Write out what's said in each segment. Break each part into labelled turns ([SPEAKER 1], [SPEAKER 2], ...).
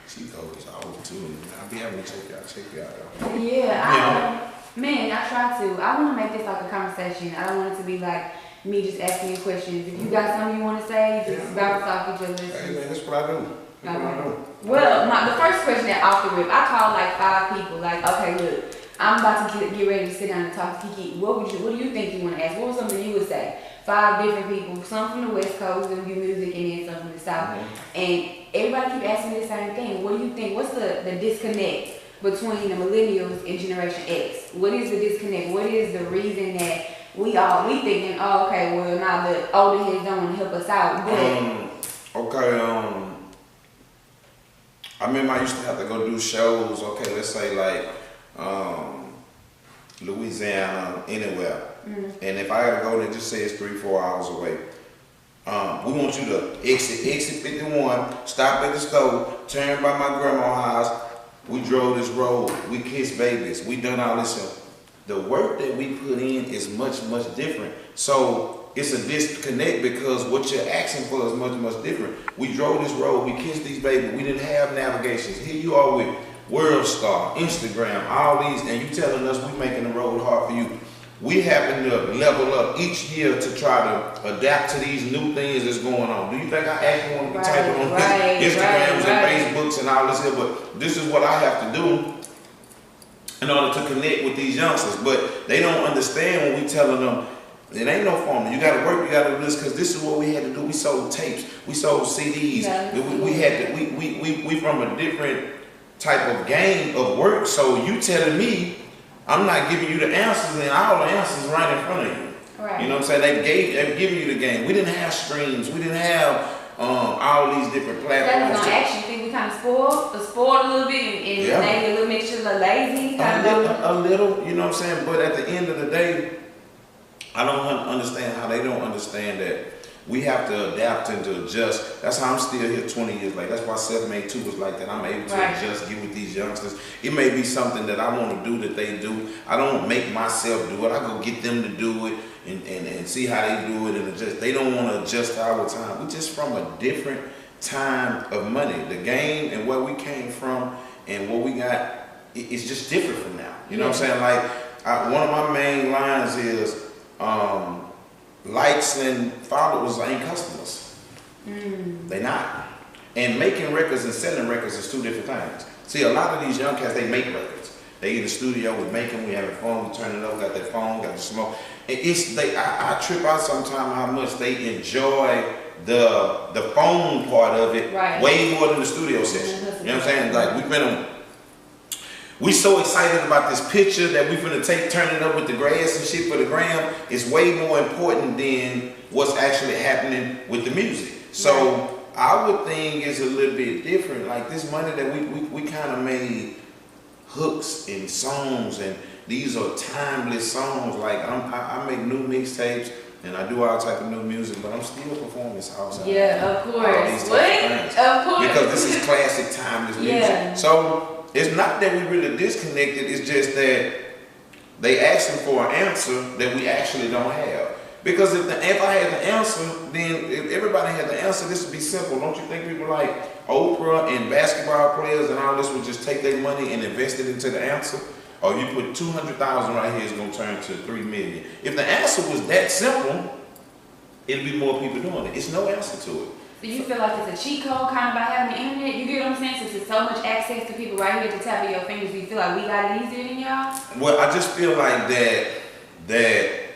[SPEAKER 1] She goes out too. I'll be having to check you out.
[SPEAKER 2] Yeah, man, I try to. I want to make this like a conversation. I don't want it to be like me just asking you questions. If you got something you want to say, just bounce off each other.
[SPEAKER 1] Hey man, that's what I do.
[SPEAKER 2] Okay. Well, the first question that off the rip, I called like 5 people. Like, okay, look, I'm about to get ready to sit down and talk to Keke. What do you think you want to ask? What was something you would say? 5 different people, some from the West Coast and do music, and then some from the South. And everybody keep asking me the same thing. What do you think? What's the disconnect between the millennials and Generation X? What is the disconnect? What is the reason that we thinking, oh, okay, well, now the older heads don't want to help us out.
[SPEAKER 1] But I remember I used to have to go do shows, okay, let's say like Louisiana, anywhere. And if I gotta go there, just say it's 3-4 hours away. We want you to exit 51, stop at the store, turn by my grandma's house. We drove this road, we kissed babies, we done all this stuff. The work that we put in is much, much different. So it's a disconnect because what you're asking for is much, much different. We drove this road, we kissed these babies, we didn't have navigations. Here you are with World Star, Instagram, all these, and you telling us we making the road hard for you. We happen to level up each year to try to adapt to these new things that's going on. Do you think I actually want to be typing on Instagrams and Facebooks and all this here? But this is what I have to do in order to connect with these youngsters. But they don't understand when we telling them, it ain't no formula. You gotta work, you gotta do this, because this is what we had to do. We sold tapes, we sold CDs. We from a different type of game of work. So you telling me I'm not giving you the answers, and all the answers right in front of you. Right. You know what I'm saying? They've given you the game. We didn't have streams. We didn't have all these different platforms.
[SPEAKER 2] That's not actually think we kind of spoiled a little bit, and maybe a little mixture of lazy.
[SPEAKER 1] A little, you know what I'm saying? But at the end of the day, I don't understand how they don't understand that we have to adapt and to adjust. That's how I'm still here 20 years later. That's why Self-Made 2 was like that. I'm able to adjust, get with these youngsters. It may be something that I want to do that they do. I don't make myself do it. I go get them to do it and see how they do it and adjust. They don't want to adjust to our time. We're just from a different time of money. The game and where we came from and what we got, it's just different from now. You know what I'm saying? Like, one of my main lines is, likes and followers ain't customers. They not. And making records and selling records is 2 different things. See, a lot of these young cats, they make records. They in the studio, we make them, we having fun, we turn it up, got that phone, got the smoke. I trip out sometimes how much they enjoy the phone part of it way more than the studio session. You know what I'm saying? Like we so excited about this picture that we finna turn it up with the grass and shit for the gram. It's way more important than what's actually happening with the music. So our thing is a little bit different. Like this money that we kind of made hooks and songs, and these are timeless songs. Like I make new mixtapes and I do all type of new music, but I'm still performing outside.
[SPEAKER 2] Yeah, of course. Of course.
[SPEAKER 1] Because this is classic timeless music. So it's not that we really disconnected, it's just that they asking for an answer that we actually don't have. Because if I had the answer, then if everybody had the answer, this would be simple. Don't you think people like Oprah and basketball players and all this would just take their money and invest it into the answer? Or you put 200,000 right here, it's gonna turn to 3 million. If the answer was that simple, it'd be more people doing it. It's no answer to it.
[SPEAKER 2] So you feel like it's a cheat code kind of by having the internet? You get what I'm saying? Since there's so much access to people right here at the tap of your fingers, do you feel like we got it easier than y'all?
[SPEAKER 1] Well, I just feel like that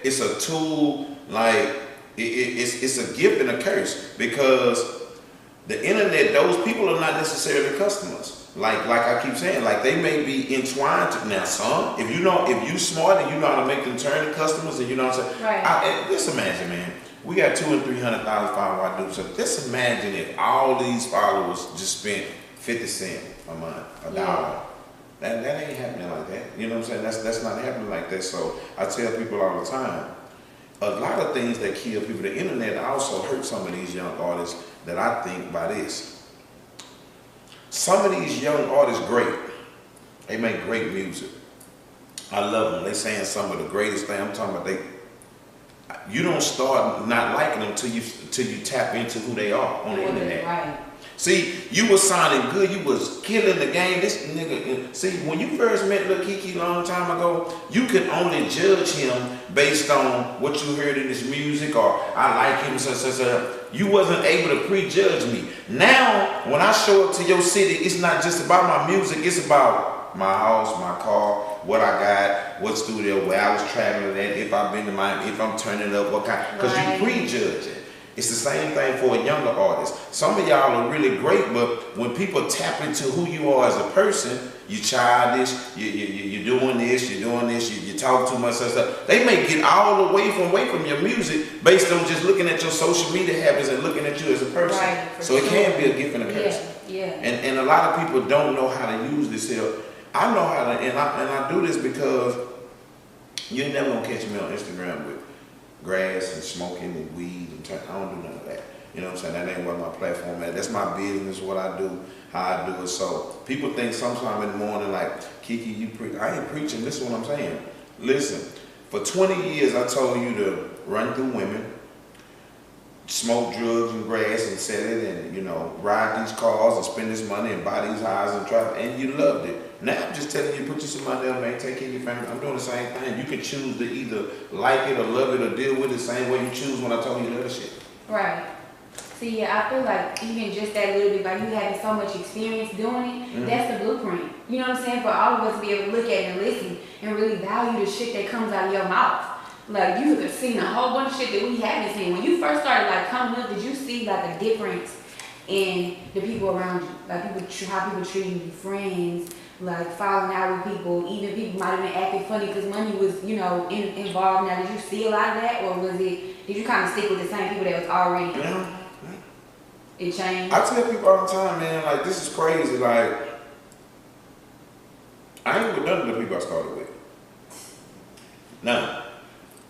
[SPEAKER 1] it's a tool, like it's a gift and a curse, because the internet, those people are not necessarily customers. Like I keep saying, like they may be entwined to now some. If you smart and you know how to make them turn to customers, and you know what I'm saying. Right. Just imagine, man. We got 200,000 and 300,000 followers. I do so. Just imagine if all these followers just spent 50 cents a month, $1. That ain't happening like that. You know what I'm saying? That's not happening like that. So I tell people all the time, a lot of things that kill people. The internet also hurt some of these young artists that I think by this. Some of these young artists great. They make great music. I love them. They saying some of the greatest things. I'm talking about you don't start not liking them till you tap into who they are on the internet. Right. See, you was sounding good. You was killing the game. This nigga. See, when you first met Lil Keke a long time ago, you could only judge him based on what you heard in his music, or I like him. So. You wasn't able to prejudge me. Now, when I show up to your city, it's not just about my music. It's about my house, my car, what I got, what studio, where I was traveling at, if I've been to Miami, if I'm turning up, what kind. Because you prejudge it. It's the same thing for a younger artist. Some of y'all are really great, but when people tap into who you are as a person, you childish, you're doing this, you talk too much stuff. They may get all away from your music based on just looking at your social media habits and looking at you as a person. Right, so it can be a gift and a curse.
[SPEAKER 2] Yeah.
[SPEAKER 1] And a lot of people don't know how to use this here. I know how to, and I do this because you're never gonna catch me on Instagram with grass and smoking and weed and I don't do none of that. You know what I'm saying? That ain't what my platform is. That's my business, what I do, how I do it. So people think sometime in the morning like, Keke, you preach. I ain't preaching. Listen what I'm saying. Listen, for 20 years I told you to run through women, smoke drugs and grass and sell it, and you know, ride these cars and spend this money and buy these houses and travel, and you loved it. Now I'm just telling you, put you some money up, man, take care of your family. I'm doing the same thing. You can choose to either like it or love it or deal with it the same way you choose when I told you to love the shit.
[SPEAKER 2] Right. See, yeah, I feel like even just that little bit, by you having so much experience doing it, that's the blueprint. You know what I'm saying? For all of us to be able to look at it and listen and really value the shit that comes out of your mouth. Like, you have seen a whole bunch of shit that we haven't seen. When you first started, like, coming up, did you see, like, a difference in the people around you? Like, how people treating you, friends, like, falling out with people, even people might have been acting funny because money was, you know, involved. Now, did you see a lot of that, or did you kind of stick with the same people that was already?
[SPEAKER 1] Yeah.
[SPEAKER 2] It changed?
[SPEAKER 1] I tell people all the time, man, like, this is crazy. Like, I ain't with none of the people I started with. None.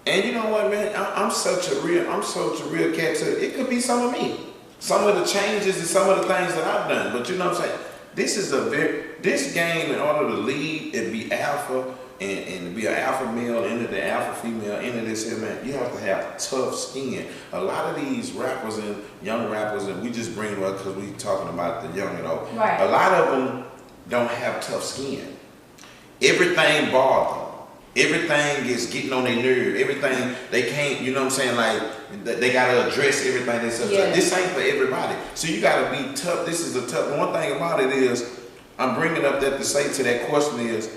[SPEAKER 1] And you know what, man? I'm such a real cat too. It could be some of me. Some of the changes and some of the things that I've done. But you know what I'm saying? This game, in order to lead and be alpha and be an alpha male into the alpha female into this here, man, you have to have tough skin. A lot of these rappers and young rappers, and we just bring them up because we talking about the young and old.
[SPEAKER 2] Right.
[SPEAKER 1] A lot of them don't have tough skin. Everything bothers them. Everything is getting on their nerve. Everything they can't, you know what I'm saying? Like they gotta address everything themselves. Yeah. This ain't for everybody. So you gotta be tough. This is a tough. One thing about it is, I'm bringing up that to say to that question is,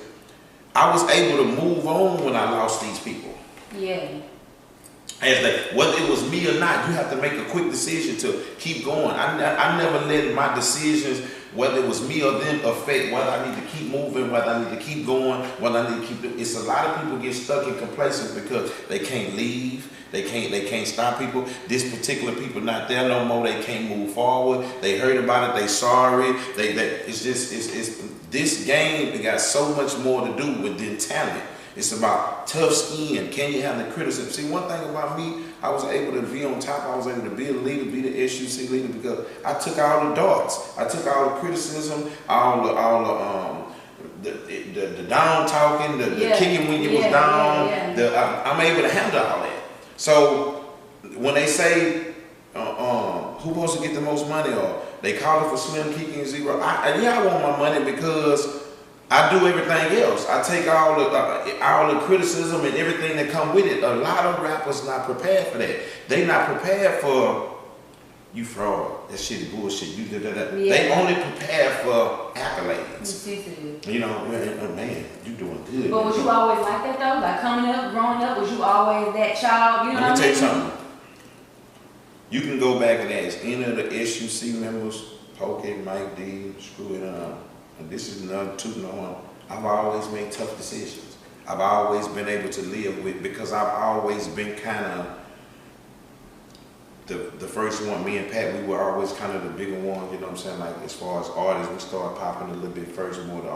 [SPEAKER 1] I was able to move on when I lost these people.
[SPEAKER 2] Yeah.
[SPEAKER 1] As like, whether it was me or not, you have to make a quick decision to keep going. I never let my decisions, whether it was me or them, affect whether I need to keep moving, whether I need to keep going, whether I need to keep doing. It's a lot of people get stuck in complacence because they can't leave, they can't stop people. This particular people not there no more. They can't move forward. They heard about it. They sorry. It's this game. It got so much more to do with than talent. It's about tough skin. Can you handle the criticism? See, one thing about me, I was able to be on top. I was able to be a leader, be the SUC leader, because I took all the darts. I took all the criticism, all the down talking, the kicking when you was down. I'm able to handle all that. So when they say, who wants to get the most money, or they call it for Slim, Keke, and Zero, I want my money because I do everything else. I take all the criticism and everything that come with it. A lot of rappers not prepared for that. They not prepared for you fraud. That shit is bullshit. You da da da. Yeah. They only prepared for accolades. You know, man, you doing good.
[SPEAKER 2] But was you always like that though? Like coming up, growing up, was you always that child? You know what I mean?
[SPEAKER 1] Let me tell you something. You can go back and ask any of the SUC members, Pokey, Mike D, Screw It On. And this is another tooting on. I've always made tough decisions. I've always been able to live with, because I've always been kind of the first one. Me and Pat, we were always kind of the bigger one, you know what I'm saying? Like as far as artists, we started popping a little bit first, more the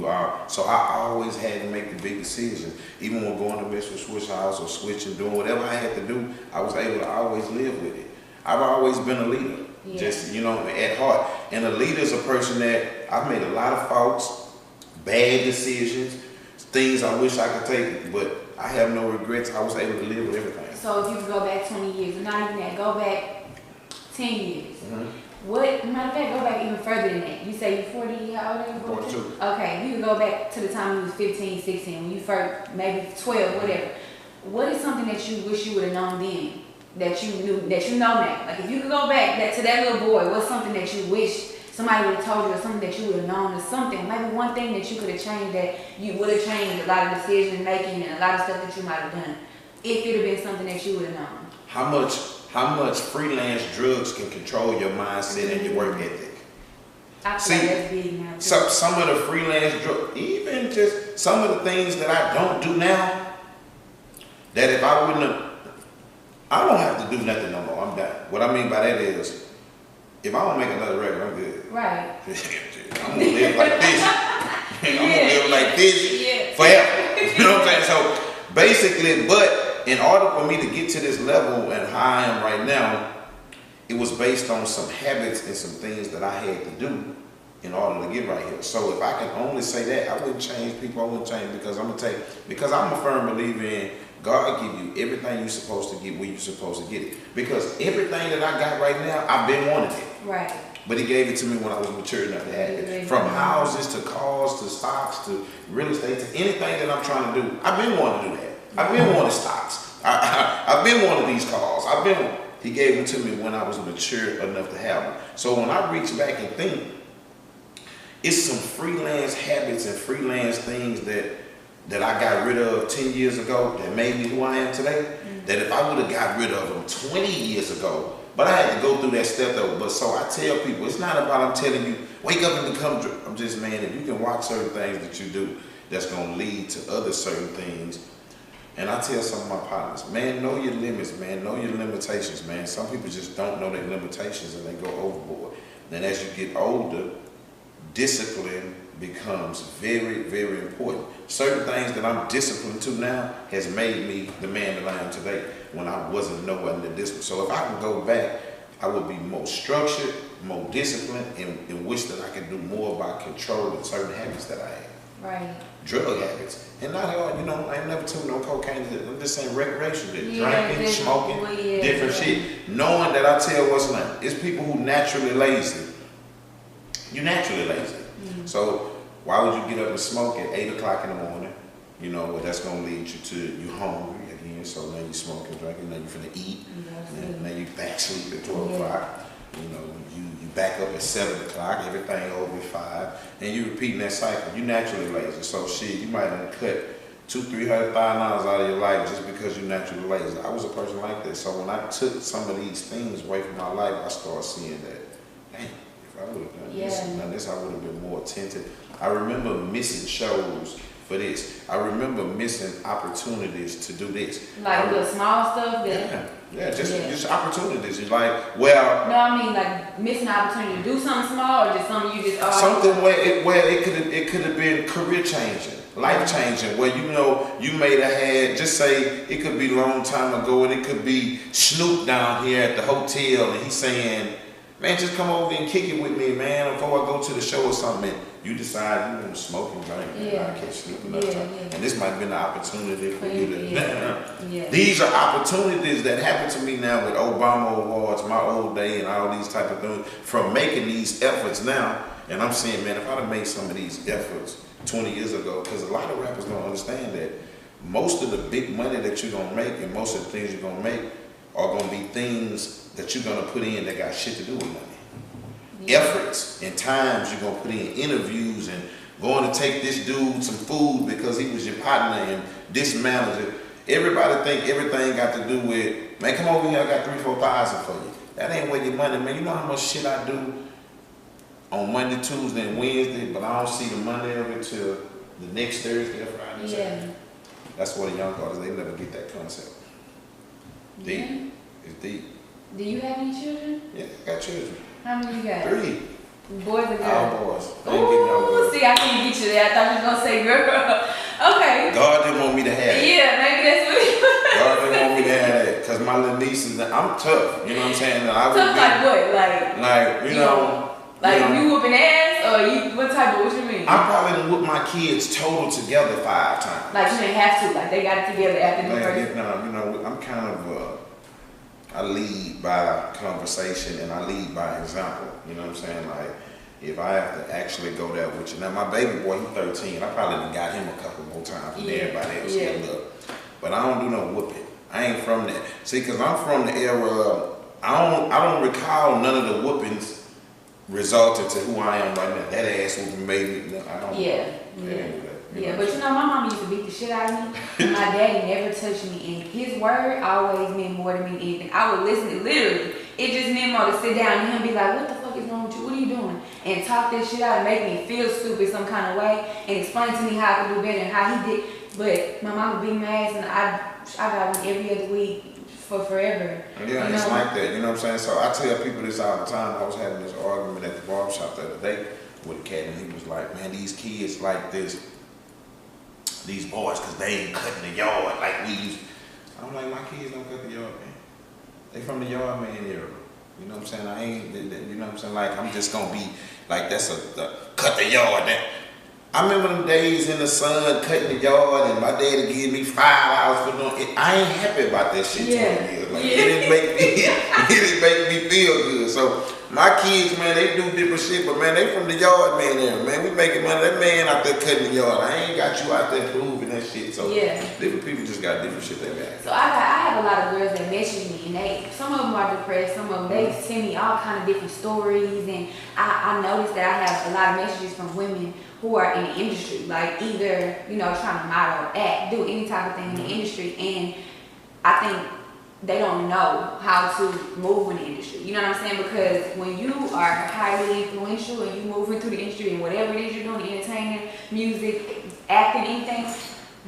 [SPEAKER 1] artists. So I always had to make the big decisions. Even when going to Mr. Switch House or switching, doing whatever I had to do, I was able to always live with it. I've always been a leader. Yeah. Just, you know, at heart. And a leader is a person that I've made a lot of faults, bad decisions, things I wish I could take, but I have no regrets. I was able to live with everything.
[SPEAKER 2] So if you could go back 20 years, and not even that, go back 10 years. What, matter of fact, go back even further than that. You say you're 40, how old are you?
[SPEAKER 1] 42.
[SPEAKER 2] Okay, you can go back to the time you was 15, 16, when you first, maybe 12, whatever. What is something that you wish you would have known then, that you knew, that you know now? Like if you could go back to that little boy, what's something that you wish somebody would have told you, or something that you would have known, or something, maybe one thing that you could have changed, that you would have changed a lot of decision making and a lot of stuff that you might have done, if it had been something that you would have known?
[SPEAKER 1] How much freelance drugs can control your mindset and your work ethic?
[SPEAKER 2] I feel like that's big now too.
[SPEAKER 1] Some of the freelance drugs, even just some of the things that I don't do now, that if I wouldn't have, I don't have to do nothing no more. I'm done. What I mean by that is, if I don't make another record, I'm good.
[SPEAKER 2] Right.
[SPEAKER 1] I'm gonna live like this. I'm gonna live like this forever. You know what I'm saying? So basically, but in order for me to get to this level and how I am right now, it was based on some habits and some things that I had to do in order to get right here. So if I can only say that, I wouldn't change people. I wouldn't change because I'm a firm believer in God give you everything you're supposed to get where you're supposed to get it. Because everything that I got right now, I've been wanting it.
[SPEAKER 2] Right.
[SPEAKER 1] But he gave it to me when I was mature enough to have it. From houses to cars to stocks to real estate to anything that I'm trying to do. I've been wanting to do that. I've been wanting stocks. I've been wanting these cars. He gave them to me when I was mature enough to have them. So when I reach back and think, it's some freelance habits and freelance things that I got rid of 10 years ago that made me who I am today. Mm-hmm. That if I would have got rid of them 20 years ago, but I had to go through that step though. But so I tell people, it's not about I'm telling you, wake up and become, I'm just, man, if you can watch certain things that you do, that's going to lead to other certain things. And I tell some of my partners, man, know your limits, man, know your limitations, man. Some people just don't know their limitations and they go overboard. And as you get older, discipline becomes very, very important. Certain things that I'm disciplined to now has made me the man that I am today when I wasn't nowhere near discipline. So if I can go back, I would be more structured, more disciplined, and wish that I could do more about controlling certain habits that I have.
[SPEAKER 2] Right.
[SPEAKER 1] Drug habits. And not all, you know, I ain't never took no cocaine. I'm just saying recreational. Drinking, smoking, different shit. Knowing that I tell what's not. It's people who naturally lazy. You're naturally lazy. Mm-hmm. So why would you get up and smoke at 8 o'clock in the morning? You know, well, that's going to lead you to, you hungry again. So now you smoking, drinking, now you finna eat. Mm-hmm. Now you back sleep at 12 o'clock. You know, you back up at 7 o'clock, everything over at 5, and you repeating that cycle. You naturally lazy. So shit, you might have cut $200,000-$300,000 out of your life just because you naturally lazy. I was a person like that. So when I took some of these things away from my life, I started seeing that, dang, if I would have done this, I would have been more attentive. I remember missing shows for this. I remember missing opportunities to do this.
[SPEAKER 2] Like the small stuff that...
[SPEAKER 1] Yeah, just opportunities. You're like, well...
[SPEAKER 2] No, I mean like missing an opportunity to do something small or just something you just...
[SPEAKER 1] something where it could have been career changing, life changing, where you know you may have had, just say it could be a long time ago and it could be Snoop down here at the hotel and he's saying, man, just come over and kick it with me, man, before I go to the show or something. You decide you want to smoke and drink, and I can't sleep another time. And this might have been the opportunity for you to... These are opportunities that happen to me now with Obama Awards, my old day, and all these type of things, from making these efforts now. And I'm saying, man, if I'd have made some of these efforts 20 years ago, because a lot of rappers don't understand that most of the big money that you're going to make and most of the things you're going to make are going to be things that you're going to put in that got shit to do with money. Efforts and times you're going to put in, interviews and going to take this dude some food because he was your partner and this manager. Everybody think everything got to do with, man, come over here, I got 3,000-4,000 for you. That ain't where your money, man. You know how much shit I do on Monday, Tuesday, and Wednesday, but I don't see the money of it till the next Thursday or Friday.
[SPEAKER 2] Yeah.
[SPEAKER 1] That's what the young artists, they never get that concept. Deep. Yeah. It's deep.
[SPEAKER 2] Do you have any children?
[SPEAKER 1] Yeah, I got children.
[SPEAKER 2] How many you got?
[SPEAKER 1] 3.
[SPEAKER 2] Boys and girls?
[SPEAKER 1] All boys.
[SPEAKER 2] Ooh, see, I couldn't get you there. I thought you were going to say girl. Okay.
[SPEAKER 1] God didn't want me to have it.
[SPEAKER 2] Yeah, maybe that's what you
[SPEAKER 1] God didn't want me to have that. Because my little nieces, I'm tough. You know what I'm saying?
[SPEAKER 2] Tough like what?
[SPEAKER 1] Like, you know.
[SPEAKER 2] Like you whooping ass or you, what type of, what you mean?
[SPEAKER 1] I probably done whooped my kids total together 5 times.
[SPEAKER 2] Like you didn't have to, like they got it together after the first.
[SPEAKER 1] No, you know, I'm kind of, I lead by conversation and I lead by example. You know what I'm saying? Like, if I have to actually go there with you. Now, my baby boy, he's 13. I probably done got him a couple more times than everybody else. Yeah. But I don't do no whooping. I ain't from that. See, because I'm from the era of, I don't recall none of the whoopings resulted to who I am right now. That ass whooping made me, I don't know.
[SPEAKER 2] Yeah, but you know, my mom used to beat the shit out of me, and my daddy never touched me, and his word always meant more to me than anything. I would listen to, literally, it just meant more to sit down and him be like, what the fuck is wrong with you? What are you doing? And talk this shit out and make me feel stupid some kind of way, and explain to me how I could do better and how he did. But my mom would beat my ass, and I got one every other week for forever.
[SPEAKER 1] Yeah, it's like that, you know what I'm saying? So I tell people this all the time. I was having this argument at the barbershop the other day with a cat, and he was like, man, these kids like this. These boys, because they ain't cutting the yard like we used. I'm like, my kids don't cut the yard, man. They from the yard man era. You know what I'm saying? I ain't, you know what I'm saying? Like, I'm just gonna be like, that's cut the yard. That I remember them days in the sun cutting the yard, and my daddy give me 5 hours for doing it. I ain't happy about that shit. Like, it didn't make me feel good. So my kids, man, they do different shit, but man, they from the yard man era. Man, we making money. That man out there cutting the yard. I ain't got you out there proving that shit. So different people just got different shit they got.
[SPEAKER 2] So I have a lot of girls that message me, and some of them are depressed, some of them they send me all kind of different stories, and I noticed that I have a lot of messages from women who are in the industry, like either, you know, trying to model, act, do any type of thing in the industry, and I think they don't know how to move in the industry. You know what I'm saying? Because when you are highly influential and you move into the industry and whatever it is you're doing, entertainment, music, acting, anything,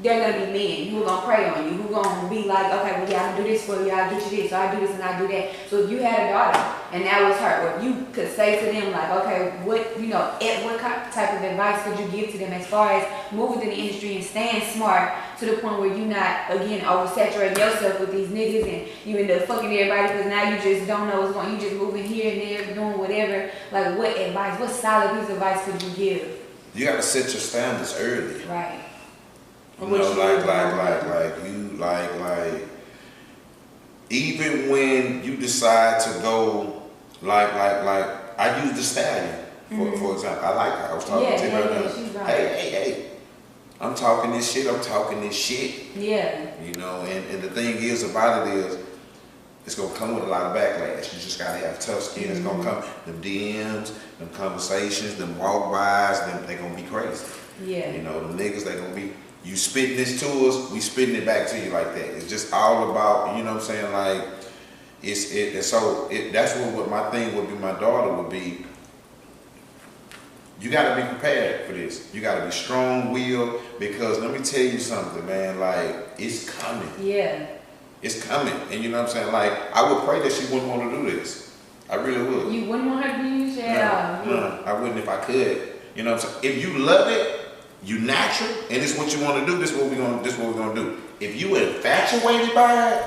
[SPEAKER 2] they're gonna be men who are gonna prey on you, who are gonna be like, okay, well, yeah, I do this for you, I get you this, so I do this and I do that. So if you had a daughter and that was her, or if you could say to them like, okay, what, you know, what type of advice could you give to them as far as moving in the industry and staying smart to the point where you're not, again, oversaturating yourself with these niggas and you end up fucking everybody because now you just don't know what's going on, you just moving here and there, doing whatever. Like, what advice, what solid piece of advice could you give?
[SPEAKER 1] You gotta set your standards early.
[SPEAKER 2] Right.
[SPEAKER 1] You know, like, even when you decide to go, like, I use the stallion, for example. I like her. I was talking to her.
[SPEAKER 2] She's right.
[SPEAKER 1] Hey, I'm talking this shit.
[SPEAKER 2] Yeah.
[SPEAKER 1] You know, and the thing is about it is, it's gonna come with a lot of backlash. You just gotta have tough skin. It's gonna come, them DMs, them conversations, them walk-bys, they gonna be crazy.
[SPEAKER 2] Yeah.
[SPEAKER 1] You know, the niggas, they gonna be, you spitting this to us, we spitting it back to you like that. It's just all about, you know what I'm saying, like, that's what my thing would be, my daughter would be. You gotta be prepared for this. You gotta be strong-willed, because let me tell you something, man, like, it's coming.
[SPEAKER 2] Yeah.
[SPEAKER 1] It's coming, and you know what I'm saying, like, I would pray that she wouldn't want to do this. I really would.
[SPEAKER 2] You wouldn't want her to do this?
[SPEAKER 1] No, I wouldn't if I could. You know what I'm saying? If you love it, you natural, and this is what you want to do, this is what we're gonna do. If you infatuated by it,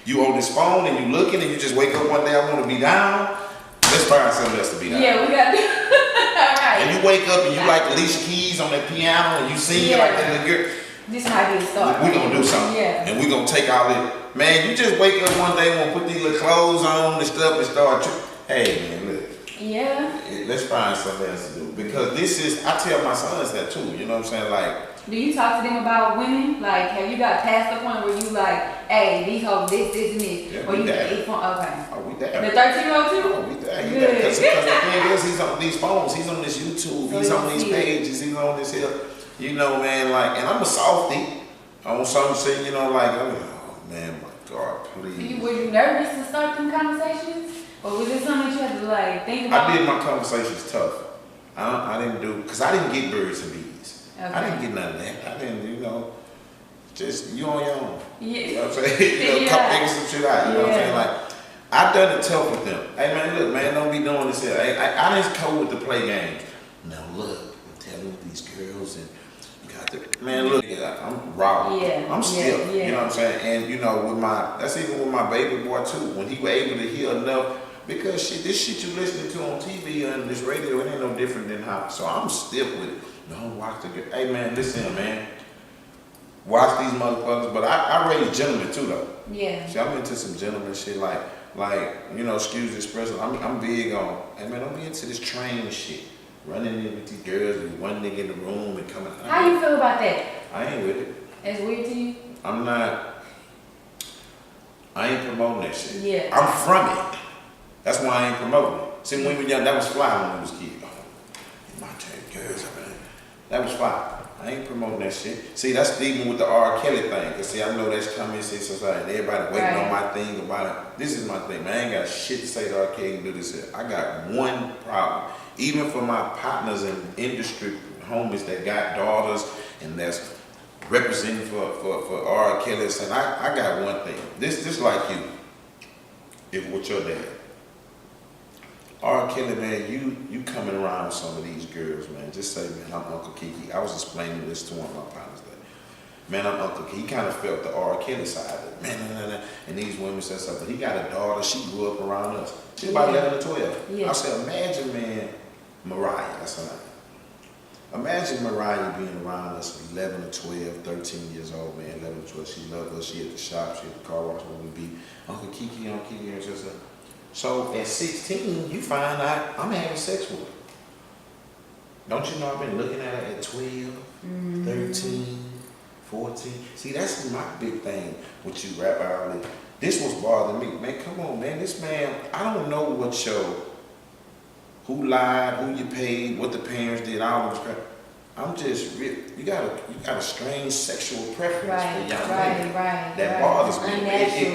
[SPEAKER 1] you on this phone and you looking and you just wake up one day, I want to be down, let's find something else to be down.
[SPEAKER 2] Yeah, we got to all right.
[SPEAKER 1] And you wake up and you like Alicia Keys on that piano and you sing like that little girl.
[SPEAKER 2] This might be a start.
[SPEAKER 1] We're gonna do something.
[SPEAKER 2] Yeah.
[SPEAKER 1] And we're gonna take all this. Man, you just wake up one day and put these little clothes on and stuff and start, hey man, look.
[SPEAKER 2] Yeah.
[SPEAKER 1] Let's find something else to do. Because this is, I tell my sons that too, you know what I'm saying? Like,
[SPEAKER 2] do you talk to them about women? Like, have you got past the point where you like, hey, these hoes, this, and this?
[SPEAKER 1] Yeah,
[SPEAKER 2] or you
[SPEAKER 1] there.
[SPEAKER 2] Okay.
[SPEAKER 1] Oh, we there.
[SPEAKER 2] The 13-year-old too?
[SPEAKER 1] Oh, we there. Because the thing is, he's on these phones, he's on this YouTube, he's on these pages, he's on this here. You know, man, like, and I'm a softie. On some shit, you know, like, oh man, my God, please.
[SPEAKER 2] Were you nervous to start them conversations? Or was it something that you had to like think about?
[SPEAKER 1] I did my conversations tough. I didn't do, because I didn't get birds and bees. Okay. I didn't get none of that. I didn't, you know, just you on your own. Yeah. You know what I'm saying? You know, figure some shit out. You know what I'm saying? Like, I done it tough with them. Hey man, look, man, don't be doing this here. I didn't come with the play games. Now look, I'm telling these girls and man, look, I'm raw. Yeah, I'm still, you know what I'm saying? And you know, that's even with my baby boy too. When he was able to hear enough, because this shit you listening to on TV and this radio, it ain't no different than how. So I'm stiff with it. Don't watch the girl. Hey man, listen, man. Watch these motherfuckers. But I raise gentlemen too though.
[SPEAKER 2] Yeah.
[SPEAKER 1] See, I'm into some gentleman shit like. like, you know, excuse the expression, I'm big on, hey man, don't be into this train shit. Running in with these girls and one nigga in the room and coming out.
[SPEAKER 2] How you feel about that?
[SPEAKER 1] I ain't with it.
[SPEAKER 2] It's weird to you?
[SPEAKER 1] I ain't promoting that shit.
[SPEAKER 2] Yeah.
[SPEAKER 1] I'm from it. That's why I ain't promoting it. See, when we were young, that was fly when we was kids. Oh, my turn, girls, man. That was fly. I ain't promoting that shit. See, that's even with the R. Kelly thing. Cause see, I know that's coming in society. Everybody waiting on my thing about it. This is my thing, man. I ain't got shit to say to R. Kelly and do this here. I got one problem. Even for my partners in industry, homies that got daughters and that's representing for R. Kelly, and I got one thing. This like you. If with your dad. R. Kelly, man, you coming around with some of these girls, man. Just say, man, I'm Uncle Keke. I was explaining this to one of my partners that, man, I'm Uncle Keke. He kind of felt the R. Kelly side of it. Man, and these women said something. He got a daughter. She grew up around us. She about 11 or 12. Yeah. I said, imagine, man, Mariah, that's her name. Imagine Mariah being around us 11 or 12, 13 years old, man, 11 or 12. She loved us. She at the shop. She at the car wash when we be Uncle Keke, and just so at 16, you find out I'm having sex with her. Don't you know I've been looking at her at 12, 13, 14? See, that's my big thing with you, Rap Outlet. This was bothering me. Man, come on, man. This man, I don't know what show, who lied, who you paid, what the parents did, all those crap. I'm just, you got a strange sexual preference for young ladies. That bothers me.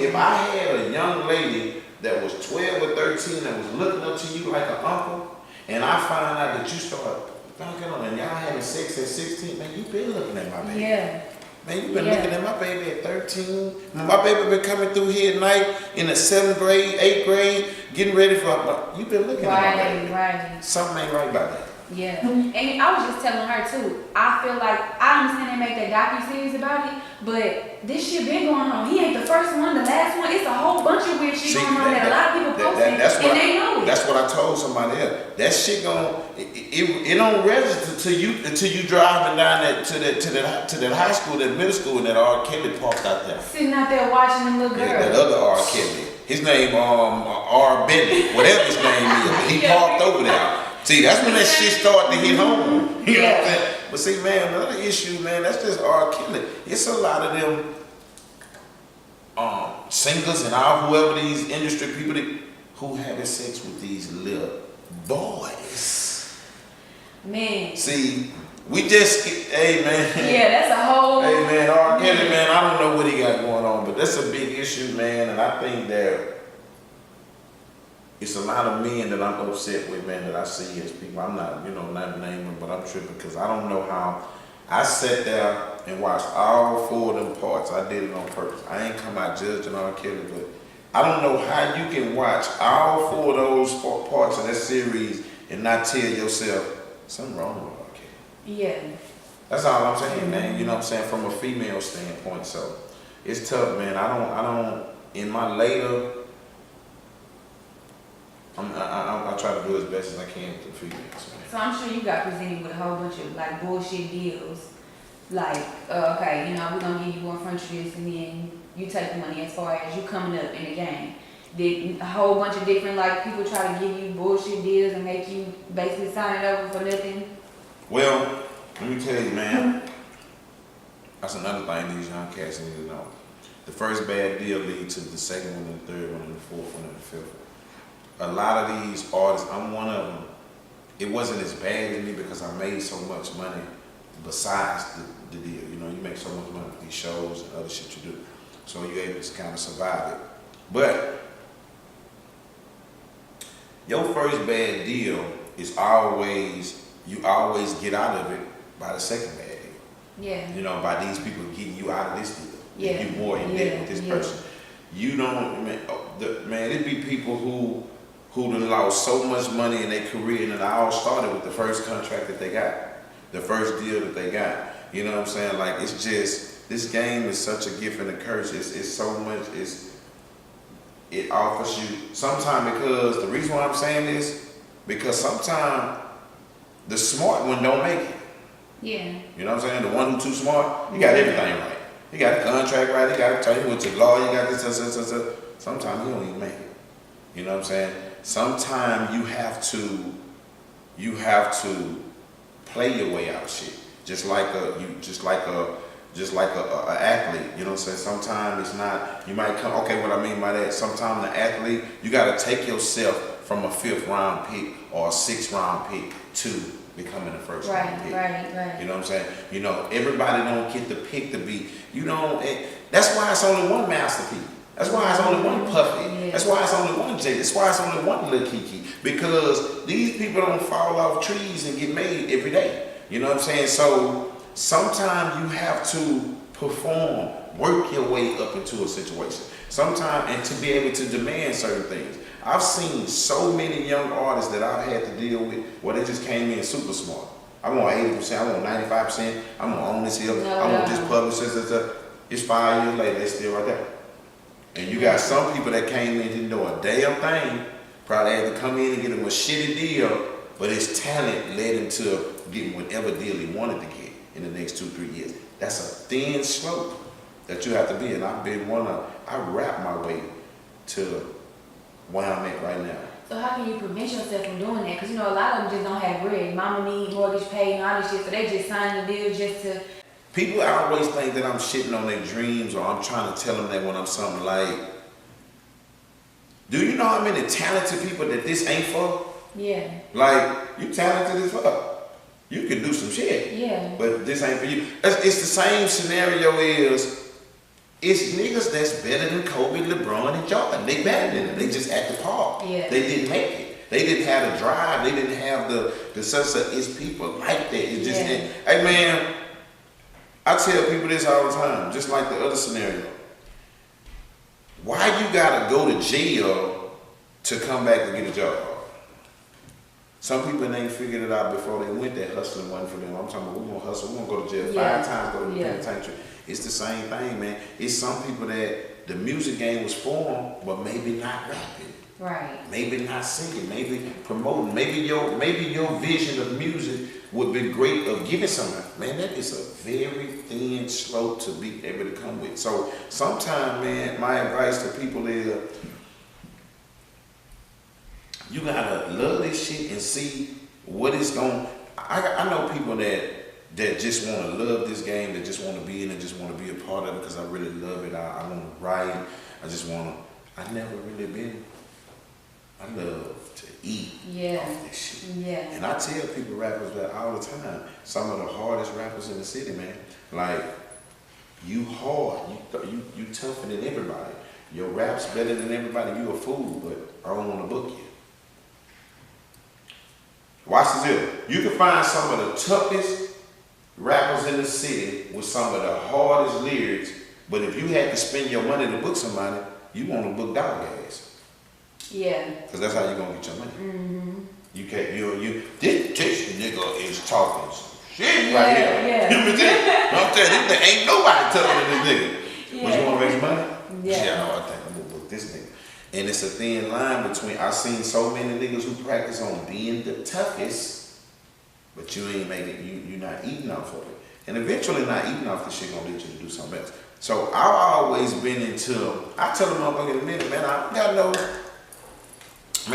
[SPEAKER 1] If I had a young lady that was 12 or 13 that was looking up to you like an uncle, and I find out that you start fucking on and y'all having sex at 16, man, you been looking at my baby. Yeah. Man, you been looking at my baby at 13. My baby been coming through here at night in the 7th grade, 8th grade, getting ready for, you been looking at my baby. Right. Something ain't right about that.
[SPEAKER 2] Yeah, and I was just telling her too, I feel like, I understand they make that docu-series about it, but this shit been going on. He ain't the first one, the last one. It's a whole bunch of weird shit going on that a lot of people posting, and they know it.
[SPEAKER 1] That's what I told somebody else. That shit it don't register to you until you driving down to that high school, that middle school, and that R. Kelly parked out there.
[SPEAKER 2] Sitting out there watching them little girls.
[SPEAKER 1] Yeah, that other R. Kelly. His name, R. Bentley, whatever his name is. He parked over there. See, that's when that shit started to hit home. You know what I'm saying? But see, man, another issue, man, that's just R. Kelly. It's a lot of them singers and all whoever these industry people who having sex with these little boys.
[SPEAKER 2] Man.
[SPEAKER 1] See, we just, hey, man.
[SPEAKER 2] Yeah, that's a whole.
[SPEAKER 1] Hey, man, R. Kelly, man, I don't know what he got going on, but that's a big issue, man, and I think that it's a lot of men that I'm upset with, man, that I see as people. I'm not, not naming, but I'm tripping because I don't know how. I sat there and watched all 4 of them parts. I did it on purpose. I ain't come out judging R. Kelly, but I don't know how you can watch all 4 of those parts of that series and not tell yourself something wrong with R. Kelly.
[SPEAKER 2] Yeah.
[SPEAKER 1] That's all I'm saying, man. You know what I'm saying? From a female standpoint, so it's tough, man. I don't. In my later. I try to do as best as I can with the females, man.
[SPEAKER 2] So I'm sure you got presented with a whole bunch of like bullshit deals. Like, okay, we're gonna give you more front of this and then you take the money as far as you coming up in the game. Did a whole bunch of different like people try to give you bullshit deals and make you basically sign it over for nothing?
[SPEAKER 1] Well, let me tell you, man. That's another thing these young cats need to know. The first bad deal leads to the second one and the third one and the fourth one and the fifth one. A lot of these artists, I'm one of them, it wasn't as bad to me because I made so much money besides the deal. You make so much money with these shows and other shit you do. So you're able to kind of survive it. But your first bad deal is you always get out of it by the second bad deal.
[SPEAKER 2] Yeah.
[SPEAKER 1] By these people getting you out of this deal.
[SPEAKER 2] Yeah.
[SPEAKER 1] You're more in debt with this person. You don't, man, it'd be people who done lost so much money in their career, and it all started with the first contract that they got, the first deal that they got. You know what I'm saying? Like, it's just, this game is such a gift and a curse. It's so much, it offers you, sometimes because, the reason why I'm saying this, because sometimes the smart one don't make it.
[SPEAKER 2] Yeah.
[SPEAKER 1] You know what I'm saying? The one who's too smart, you got everything right. You got the contract right, you got to tell you what your law, you got this. Sometimes you don't even make it. You know what I'm saying? Sometimes you have to play your way out of shit. Just like a athlete. You know what I'm saying? Sometimes it's not. You might come. Okay, what I mean by that? Sometimes the athlete, you got to take yourself from a 5th round pick or a 6th round pick to becoming a 1st round pick.
[SPEAKER 2] Right.
[SPEAKER 1] You know what I'm saying? You know, everybody don't get the pick to be. You know, that's why it's only one Master P. That's why it's only one Puffy.
[SPEAKER 2] Yeah.
[SPEAKER 1] That's why it's only one Jay. That's why it's only one Lil Keke. Because these people don't fall off trees and get made every day. You know what I'm saying? So sometimes you have to perform, work your way up into a situation. Sometimes, and to be able to demand certain things. I've seen so many young artists that I've had to deal with where they just came in super smart. I want 80%, I want 95%, I'm gonna own this hill, I want this publicist. It's 5 years later, they're still right there. And you got some people that came in didn't know a damn thing, probably had to come in and get them a shitty deal, but his talent led him to getting whatever deal he wanted to get in the next 2-3 years. That's a thin slope that you have to be, and I rap my way to where I'm at right now.
[SPEAKER 2] So how can you prevent yourself from doing that? Because you know a lot of them just don't have bread. Mama need mortgage paid and all this shit, so they just sign the deal just to.
[SPEAKER 1] People always think that I'm shitting on their dreams or I'm trying to tell them that when I'm something like, do you know how many talented people that this ain't for?
[SPEAKER 2] Yeah.
[SPEAKER 1] Like, you talented as fuck. You can do some shit.
[SPEAKER 2] Yeah.
[SPEAKER 1] But this ain't for you. It's the same scenario is, it's niggas that's better than Kobe, LeBron, and Jordan. They better than them. They just at the park.
[SPEAKER 2] Yeah.
[SPEAKER 1] They didn't make it. They didn't have the drive. They didn't have the success. It's people like that. It's just, hey man, I tell people this all the time, just like the other scenario. Why you gotta go to jail to come back and get a job? Some people ain't figured it out before they went there. Hustling wasn't for them. I'm talking about we're gonna hustle, we're gonna go to jail 5 times, go to the penitentiary. It's the same thing, man. It's some people that the music game was for them, but maybe not rapping.
[SPEAKER 2] Right.
[SPEAKER 1] Maybe not singing, maybe promoting. Maybe your vision of music would be great of giving something. Man, that is a very thin slope to be able to come with. So sometimes, man, my advice to people is you gotta love this shit and see what it's going. I know people that just want to love this game, that just want to be in it, just want to be a part of it because I really love it. I want to write. I never really been. I love to eat off this shit. Yeah. And I tell people, rappers, that all the time. Some of the hardest rappers in the city, man. Like, you hard. You tougher than everybody. Your rap's better than everybody. You a fool, but I don't want to book you. Watch this here. You can find some of the toughest rappers in the city with some of the hardest lyrics, but if you had to spend your money to book somebody, you want to book dog ass.
[SPEAKER 2] Yeah.
[SPEAKER 1] Because that's how you're going to get your money.
[SPEAKER 2] Mm-hmm.
[SPEAKER 1] You can't, this nigga is talking shit right here.
[SPEAKER 2] Yeah.
[SPEAKER 1] You know what I'm saying? This ain't nobody tougher than this nigga.
[SPEAKER 2] Yeah.
[SPEAKER 1] But you want to raise money?
[SPEAKER 2] Yeah.
[SPEAKER 1] I think I'm going to book this nigga. And it's a thin line between, I've seen so many niggas who practice on being the toughest, but you ain't making, you're not eating off of it. And eventually not eating off the shit gonna lead you to do something else. So I've always been into, I tell them motherfucker in a minute, man,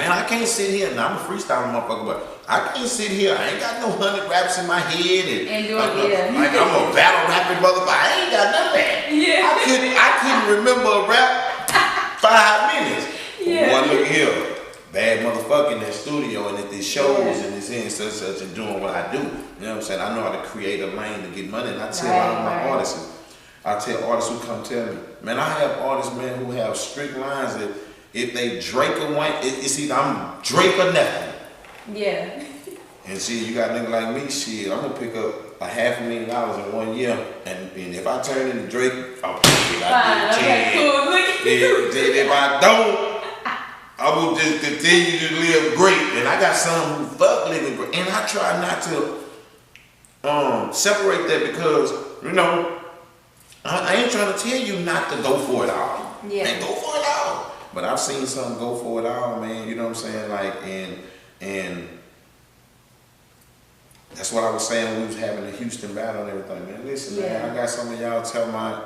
[SPEAKER 1] I can't sit here, and I'm a freestyling motherfucker, but I can't sit here, I ain't got no 100 raps in my head, and do it, like I'm a battle rapping motherfucker, I ain't got none of that. Yeah. I couldn't remember a rap 5 minutes. Yeah. Boy, look here, bad motherfucker in that studio and at these shows and this and such and doing what I do. You know what I'm saying? I know how to create a lane to get money, and I tell all of my artists, I tell artists who come tell me, man, I have artists, man, who have strict lines that if they Drake or one, it's either I'm Drake or nothing. Yeah. And see, you got a nigga like me, shit, I'm gonna pick up $500,000 in 1 year, and if I turn into Drake, I'll pick it up. Cool. If I don't, I will just continue to live great. And I got some who fuck living great. And I try not to separate that because, you know, I ain't trying to tell you not to go for it all. Yeah. And go for it all. But I've seen some go for it all, man. You know what I'm saying? Like, and that's what I was saying when we was having the Houston battle and everything, man. Listen, man, I got some of y'all tell my,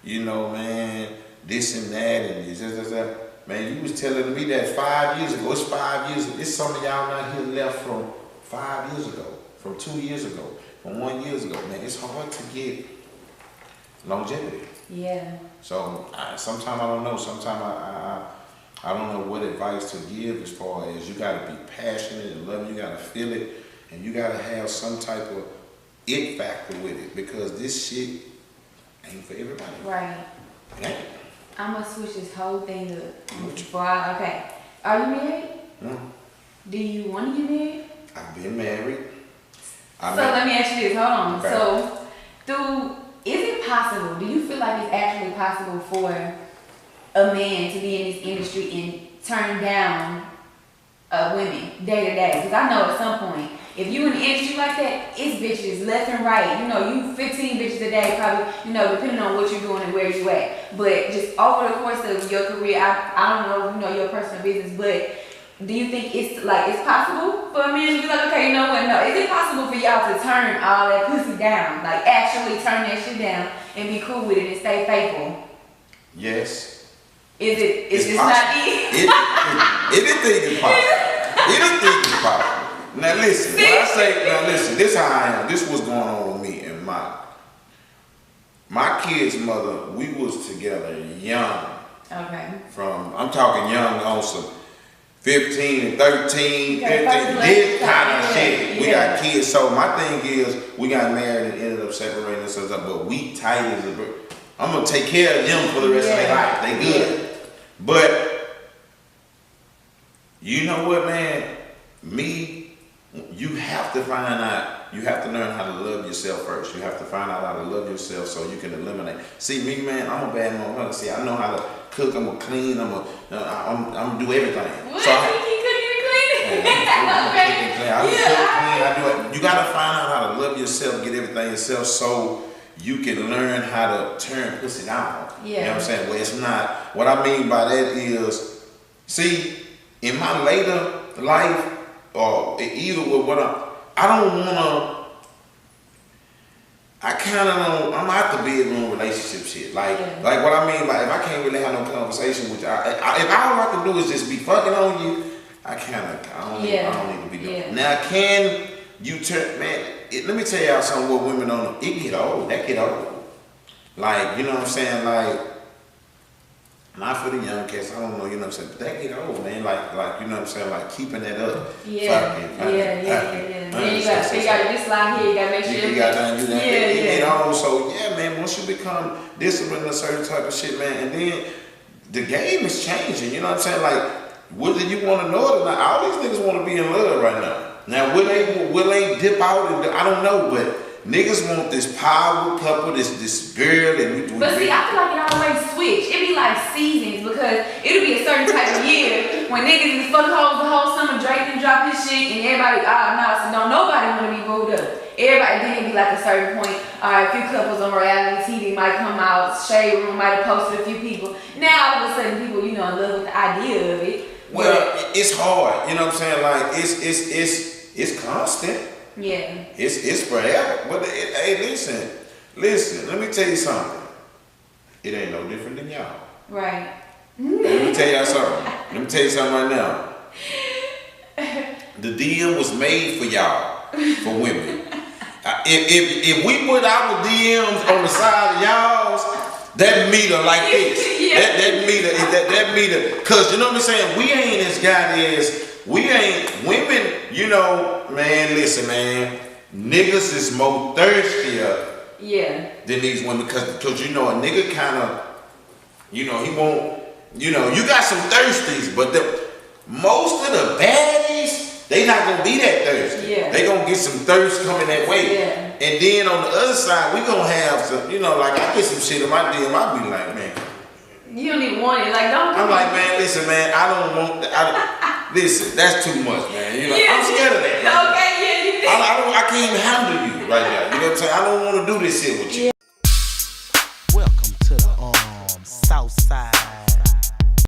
[SPEAKER 1] you know, man, this and that and this. Man, you was telling me that 5 years ago. It's 5 years. It's some of y'all not here left from 5 years ago, from 2 years ago, from 1 year ago. Man, it's hard to get longevity.
[SPEAKER 2] Yeah.
[SPEAKER 1] So sometimes I don't know. Sometimes I don't know what advice to give as far as you got to be passionate and love it. You got to feel it, and you got to have some type of it factor with it, because this shit ain't for everybody.
[SPEAKER 2] Right.
[SPEAKER 1] It ain't.
[SPEAKER 2] I'm gonna switch this whole thing up. Okay. Are you married? Do you want to get married?
[SPEAKER 1] I've been married.
[SPEAKER 2] Let me ask you this. Hold on.
[SPEAKER 1] Okay.
[SPEAKER 2] So, is it possible? Do you feel like it's actually possible for a man to be in this industry and turn down women day to day? Because I know at some point, if you in the industry like that, it's bitches left and right. You know, you 15 bitches a day, probably, you know, depending on what you're doing and where you at. But just over the course of your career, I don't know if you know your personal business, but do you think it's possible for a man to be like, okay, you know what, no, is it possible for y'all to turn all that pussy down? Like actually turn that shit down and be cool with it and stay faithful?
[SPEAKER 1] Yes.
[SPEAKER 2] Is it not easy?
[SPEAKER 1] Anything is possible. Anything is possible. Now listen, this how I am. This what's going on with me and my kid's mother. We was together young.
[SPEAKER 2] Okay.
[SPEAKER 1] I'm talking young on some 15 and 13, 15, this kind of shit.
[SPEAKER 2] Yeah.
[SPEAKER 1] We got kids. So my thing is, we got married and ended up separating ourselves up, but we tight as a brick. I'm gonna take care of them for the rest of their life. They good. Yeah. But you know what, man? You have to find out, you have to learn how to love yourself first. You have to find out how to love yourself so you can eliminate. See, me, man, I'm a bad motherfucker. See, I know how to cook, I'm gonna clean, I'm gonna do everything.
[SPEAKER 2] What?
[SPEAKER 1] So
[SPEAKER 2] You keep cooking and cleaning?
[SPEAKER 1] I do it. You gotta find out how to love yourself, get everything yourself so you can learn how to turn pussy down.
[SPEAKER 2] Yeah.
[SPEAKER 1] You know what I'm saying? Well, it's not, what I mean by that is, see, in my later life, or either with what I'm out the bedroom relationship shit. Like what I mean, like if I can't really have no conversation with you, if all I can do is just be fucking on you, I don't need to be doing it. Now, can you turn, man, let me tell y'all something what women don't know. It get old, that get old. Like, you know what I'm saying, like, not for the young cats, I don't know, you know what I'm saying, but that get old, man, like you know what I'm saying, like keeping that up.
[SPEAKER 2] Yeah. Then you gotta figure out this line here, you gotta make sure.
[SPEAKER 1] You gotta do that. It all, so yeah, man, once you become disciplined in a certain type of shit, man, and then the game is changing, you know what I'm saying, like, whether you wanna know it or not, all these niggas wanna be in love right now. Now, will they dip out, and I don't know, but niggas want this power couple, this girl, and
[SPEAKER 2] but see, I feel like it always switch. It be like seasons, because it'll be a certain type of year when niggas is fucking hoes the whole summer, Drake and drop his shit, and everybody, so don't nobody want to be moved up. Everybody, then it be like a certain point. A few couples on reality TV might come out, Shade Room might have posted a few people. Now all of a sudden, people, you know, in love with the idea of it.
[SPEAKER 1] Well, it's hard, you know what I'm saying? Like it's constant.
[SPEAKER 2] Yeah.
[SPEAKER 1] It's forever. But hey, listen, let me tell you something. It ain't no different than y'all.
[SPEAKER 2] Right.
[SPEAKER 1] Let me tell y'all something. Let me tell you something right now. The DM was made for y'all, for women. If we put our DMs on the side of y'all's, that meter like this. That meter. Cause you know what I'm saying? We ain't as goddamn. We ain't women, you know, man, listen, man, niggas is more thirstier than these women, because you know, a nigga kind of, you know, he won't, you know, you got some thirsties, but most of the baddies, they not gonna be that thirsty. Yeah. They gonna get some thirst coming that way. Yeah. And then on the other side, we gonna have some, you know, like I get some shit in my DM, I be like, man.
[SPEAKER 2] You don't even want it, like don't.
[SPEAKER 1] I'm like, man, listen, man, I don't want, listen, that's too much, man. You know, I'm scared of that.
[SPEAKER 2] Okay,
[SPEAKER 1] I can't even handle you right now. You know what I'm saying? I don't want to do this shit with you.